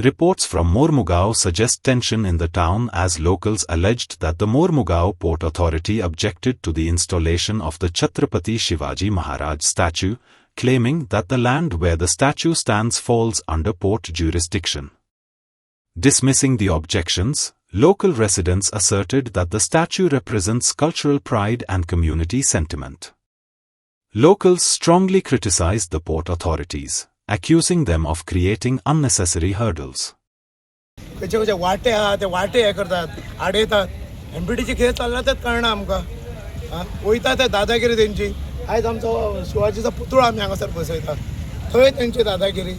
Reports from Mormugao suggest tension in the town as locals alleged that the Mormugao Port Authority objected to the installation of the Chhatrapati Shivaji Maharaj statue, claiming that the land where the statue stands falls under port jurisdiction. Dismissing the objections, local residents asserted that the statue represents cultural pride and community sentiment. Locals strongly criticized the port authorities, accusing them of creating unnecessary hurdles. वाटे आहा ते वाटे हे करतात आडयतात एमपीटीचे खेळ चालला तेच कळना आमकां वयता ते दादागिरी तेंची आयज आमचो शिवाजीचो पुतळो आमी हांगासर बसयता थंय तेंची दादागिरी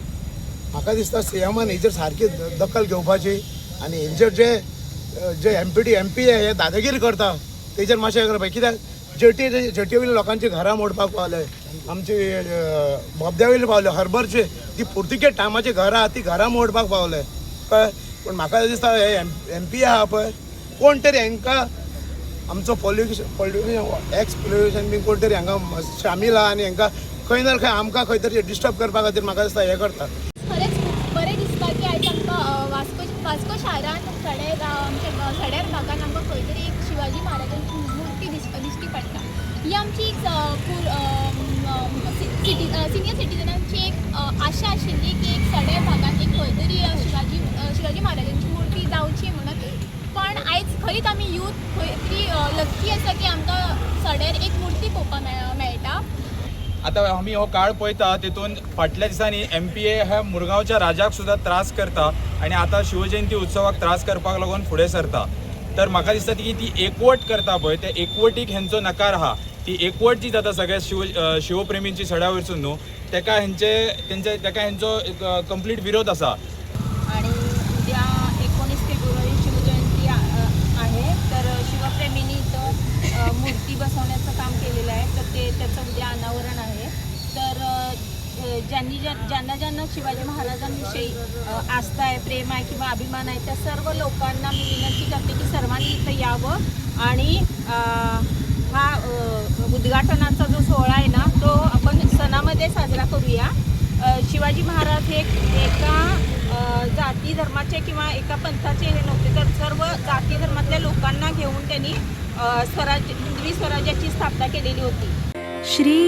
म्हाका दिसता सीएमान हेचेर सारकी दखल घेवपाची आनी हेंचेर जे एमपी हे दादागिरी करता तेचेर मातशें हे करपाक कित्याक जेटी वयल्या लोकांची घरां मोडपाक पावले आमची बोगद्या वयली पावले हर्बरची ती पुर्तुगेज टायमाची घरां ती घरां मोडपाक पावले कळ्ळें पूण म्हाका दिसता हे एमपी आहा पळय कोण तरी हांकां आमचो पॉलिटिशन एक्स पॉलिटिशन बी कोण तरी हांगा शामील आहा आनी हांकां खंय ना खंय आमकां खंय तरी डिस्टर्ब करपा खातीर म्हाका दिसता हे करता. खरेंच बरें दिसता की आयज आमकां वास्को शारान सड्यार भागान आमकां खंय तरी एक शिवाजी महाराजांची मुर्ती दिश्टी पडटा. ही आमची सिनियर सिटीजनांची एक आशा आशिल्ली की एक सड्यार भागान एक खंय तरी शिवाजी महाराजांची मुर्ती जावची म्हणून पण आयज खंयच आमी यूथ खंय तरी लकी आसा की आमकां सड्यार एक मुर्ती पळोवपाक मेळटा. आता आम्ही हो काळ पळयता तेतून फाटल्या दिसांनी एमपीए ह्या मुरगांवच्या राजाक सुद्धा त्रास करता आणि आता शिवजयंती उत्सवाक त्रास करपाक लागून फुडें सरता. तर म्हाका दिसता की ती एकवट करता पळय ते एकवटीक हेंचो नकार आहा ती एकवट जी जाता सगळ्या शिवप्रेमींची सड्या वयरसून न्हू तेका हेंचो कंप्लीट विरोध आसा. आणि उद्या 19 फेब्रुवारी शिवजयंती आहे तर शिवप्रेमींनी इथं मूर्ती बसवण्याचं काम केलेलं आहे तर त्याचं उद्या अनावरण आहे. तर ज्यांना शिवाजी महाराजांविषयी आस्था आहे प्रेम आहे किंवा अभिमान आहे त्या सर्व लोकांना मी विनंती करते की सर्वांनी इथं यावं आणि हा उद्घाटनाचा जो सोहळा आहे ना तो आपण सणामध्ये साजरा करूया. शिवाजी महाराज हे एका जाती धर्माचे किंवा एका पंथाचे हे नव्हते तर सर्व जाती धर्मातल्या लोकांना घेऊन त्यांनी हिंदवी स्वराज्याची स्थापना केलेली होती. श्री